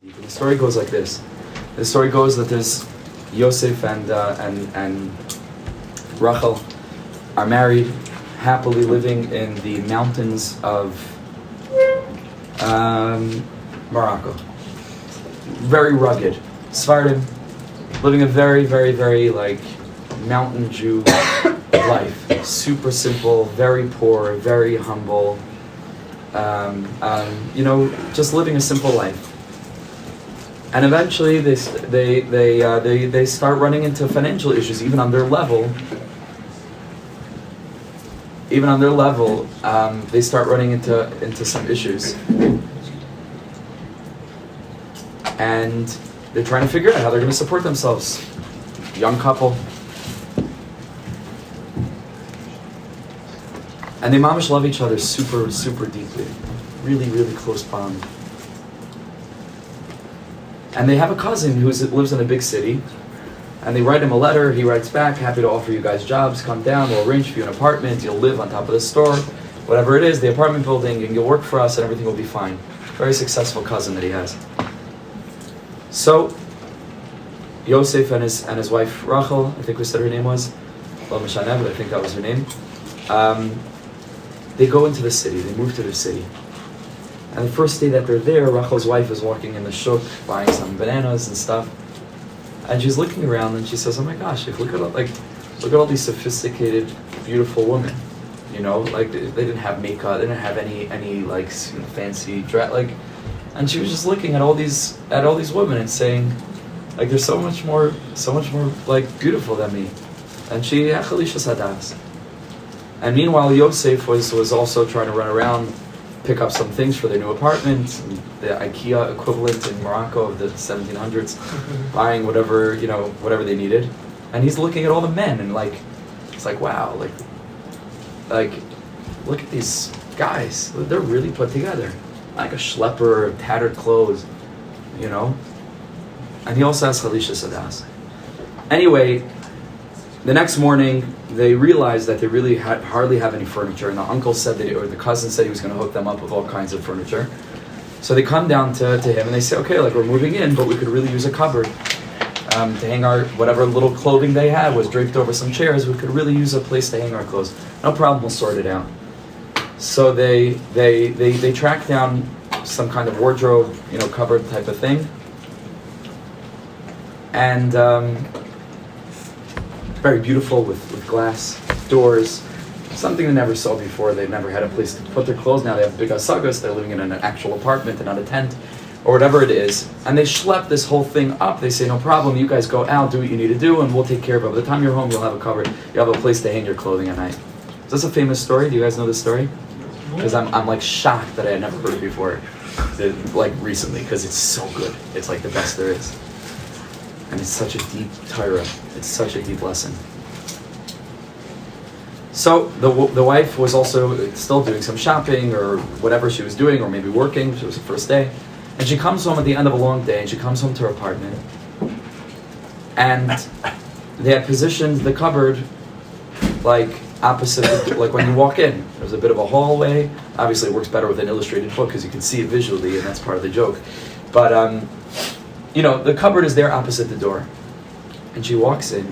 The story goes like this. The story goes that there's Yosef and Rachel are married, happily living in the mountains of Morocco. Very rugged. Sephardim, living a very, very, very mountain Jew life. Super simple, very poor, very humble. Just living a simple life. And eventually they start running into financial issues, even on their level. They start running into some issues. And they're trying to figure out how they're going to support themselves. Young couple. And they mamish love each other super, super deeply. Really, really close bond. And they have a cousin who lives in a big city. And they write him a letter. He writes back, happy to offer you guys jobs. Come down, we'll arrange for you an apartment. You'll live on top of the store. Whatever it is, the apartment building, and you'll work for us and everything will be fine. Very successful cousin that he has. So, Yosef and his wife Rachel, I think we said her name was, but I think that was her name. They go into the city, they move to the city. And the first day that they're there, Rachel's wife is walking in the shuk, buying some bananas and stuff. And she's looking around and she says, oh my gosh, look at all these sophisticated, beautiful women. They didn't have makeup, they didn't have any fancy dress, and she was just looking at all these women and saying, they're so much more beautiful than me. And she hadas. And meanwhile, Yosef was also trying to run around, pick up some things for their new apartment, the IKEA equivalent in Morocco of the 1700s, buying whatever they needed. And he's looking at all the men and it's wow, look at these guys, they're really put together. Like a schlepper, tattered clothes, And he also has Chalisha Sadas. Anyway, the next morning, they realized that they really hardly have any furniture, and the uncle said or the cousin said he was going to hook them up with all kinds of furniture. So they come down to him and they say, okay, we're moving in, but we could really use a cupboard to hang our, whatever little clothing they had was draped over some chairs. We could really use a place to hang our clothes. No problem, we'll sort it out. So they track down some kind of wardrobe, cupboard type of thing. And very beautiful with glass doors, something they never saw before. They've never had a place to put their clothes. Now they have big asagas, they're living in an actual apartment and not a tent, or whatever it is. And they schlep this whole thing up. They say, no problem, you guys go out, do what you need to do, and we'll take care of it. By the time you're home, you'll have a cupboard, you'll have a place to hang your clothing at night. Is this a famous story? Do you guys know this story? Because I'm shocked that I had never heard it before, recently, because it's so good. It's the best there is. And it's such a deep Torah. It's such a deep lesson. So the wife was also still doing some shopping or whatever she was doing, or maybe working. It was the first day. And she comes home at the end of a long day, and she comes home to her apartment. And they had positioned the cupboard opposite, when you walk in. There's a bit of a hallway. Obviously it works better with an illustrated book because you can see it visually, and that's part of the joke. But the cupboard is there opposite the door. And she walks in,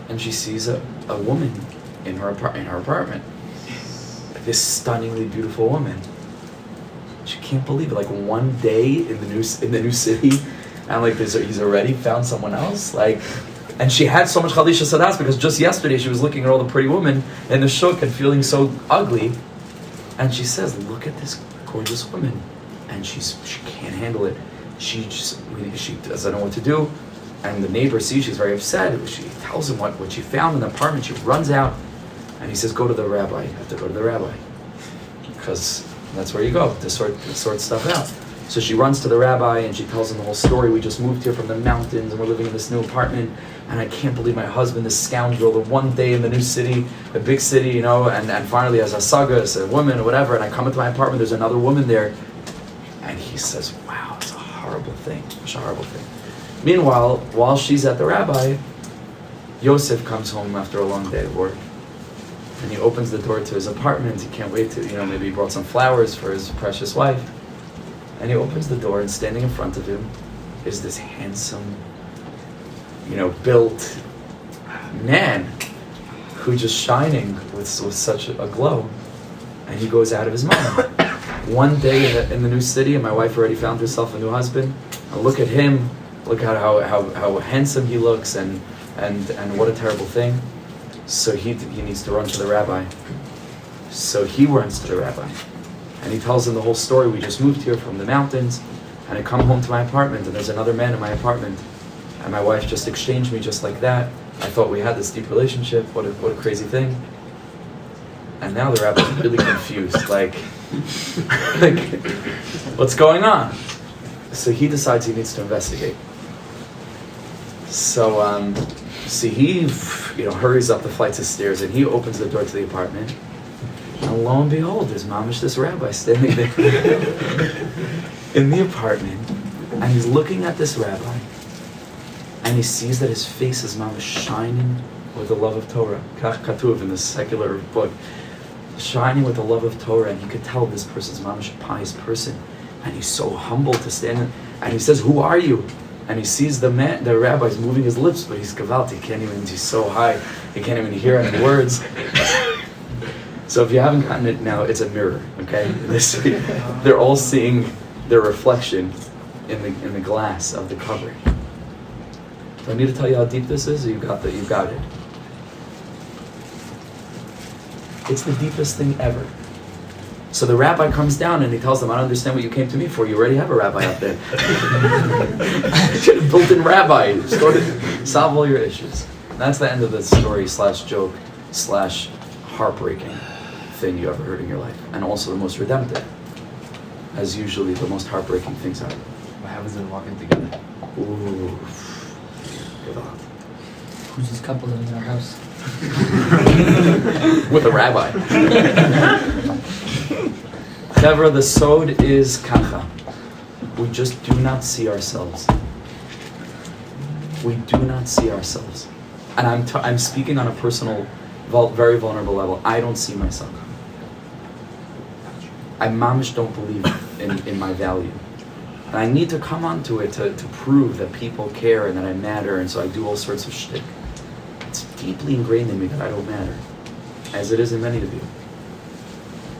and she sees a woman in her apartment. This stunningly beautiful woman. She can't believe it. One day in the new city, and he's already found someone else. And she had so much Chalisha Sadas because just yesterday she was looking at all the pretty women in the shuk and feeling so ugly. And she says, look at this gorgeous woman. And she can't handle it. She doesn't know what to do. And the neighbor sees she's very upset. She tells him what she found in the apartment. She runs out. And he says, go to the rabbi. You have to go to the rabbi. Because that's where you go to sort stuff out. So she runs to the rabbi and she tells him the whole story. We just moved here from the mountains and we're living in this new apartment. And I can't believe my husband, this scoundrel, the one day in the new city, the big city, and finally as a saga, as a woman or whatever. And I come into my apartment, there's another woman there. And he says, wow, it's a horrible thing. It's a horrible thing. Meanwhile, while she's at the rabbi, Yosef comes home after a long day of work. And he opens the door to his apartment. He can't wait to, maybe he brought some flowers for his precious wife. And he opens the door, and standing in front of him is this handsome, built man who's just shining with such a glow. And he goes out of his mind. One day in the new city, and my wife already found herself a new husband. I look at him, look at how handsome he looks, and what a terrible thing. So he needs to run to the rabbi. So he runs to the rabbi. And he tells him the whole story. We just moved here from the mountains, and I come home to my apartment, and there's another man in my apartment. And my wife just exchanged me just like that. I thought we had this deep relationship. What a crazy thing. And now the rabbi's really confused. Like, what's going on? So he decides he needs to investigate. So, he hurries up the flights of stairs, and he opens the door to the apartment. And lo and behold, there's mamish this rabbi standing there in the apartment, and he's looking at this rabbi, and he sees that his face is mamish shining with the love of Torah. Kach katuv in this secular book, shining with the love of Torah, and he could tell this person's mamish a pious person, and he's so humble to stand in, and he says, "Who are you?" And he sees the rabbi's moving his lips, but he's gavalt. He's so high, he can't even hear any words. So if you haven't gotten it now, it's a mirror, okay? They're all seeing their reflection in the glass of the cupboard. Do I need to tell you how deep this is? Or you've got it. It's the deepest thing ever. So the rabbi comes down and he tells them, "I don't understand what you came to me for. You already have a rabbi up there." Built-in rabbi. Solve all your issues. And that's the end of the story / joke / heartbreaking thing you ever heard in your life, and also the most redemptive, as usually the most heartbreaking things are. What happens when walking together? Ooh, good on. Who's this couple living in our house? With a rabbi. Chevra, the sod is kacha. We just do not see ourselves. We do not see ourselves, and I'm speaking on a personal, very vulnerable level. I don't see myself. I mamish don't believe in my value. And I need to come onto it to prove that people care and that I matter, and so I do all sorts of shtick. It's deeply ingrained in me that I don't matter, as it is in many of you.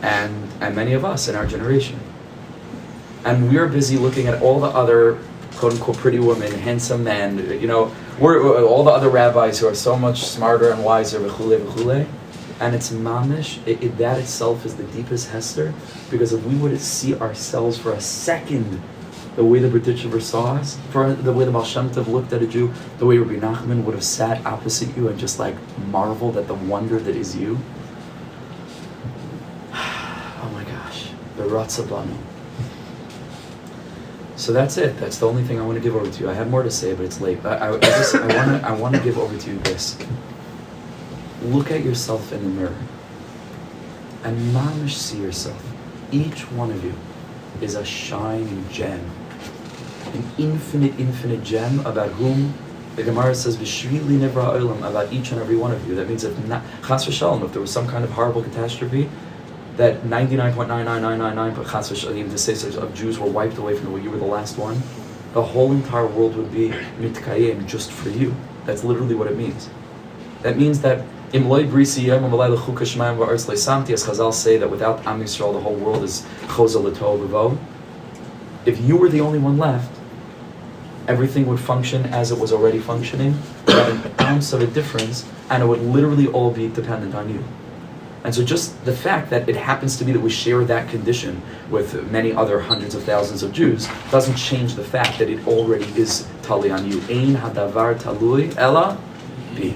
And many of us in our generation. And we're busy looking at all the other quote-unquote pretty women, handsome men, we're all the other rabbis who are so much smarter and wiser, v'chule. And it's mamish, that itself is the deepest hester, because if we would see ourselves for a second, the way the B'ditchever saw us, for the way the Baal Shem Tov looked at a Jew, the way Rabbi Nachman would have sat opposite you and just marveled at the wonder that is you. Oh my gosh, the Ratzabanu. So that's it. That's the only thing I want to give over to you. I have more to say, but it's late. I want to give over to you this. Look at yourself in the mirror and mamish see yourself. Each one of you is a shining gem, an infinite gem about whom the Gemara says "V'shvili nivra olam," about each and every one of you. That means if not, chas v'shalom, if there was some kind of horrible catastrophe, that 99.99999 chas v'shalom, the say of Jews were wiped away from the world, you were the last one, the whole entire world would be mitkayim just for you. That's literally what it means. That means that as Chazal say that without Am Yisrael, the whole world is choza l'tov v'vo. If you were the only one left, everything would function as it was already functioning, without an ounce of a difference, and it would literally all be dependent on you. And so just the fact that it happens to be that we share that condition with many other hundreds of thousands of Jews doesn't change the fact that it already is tali on you. Ein hadavar talui ela bi.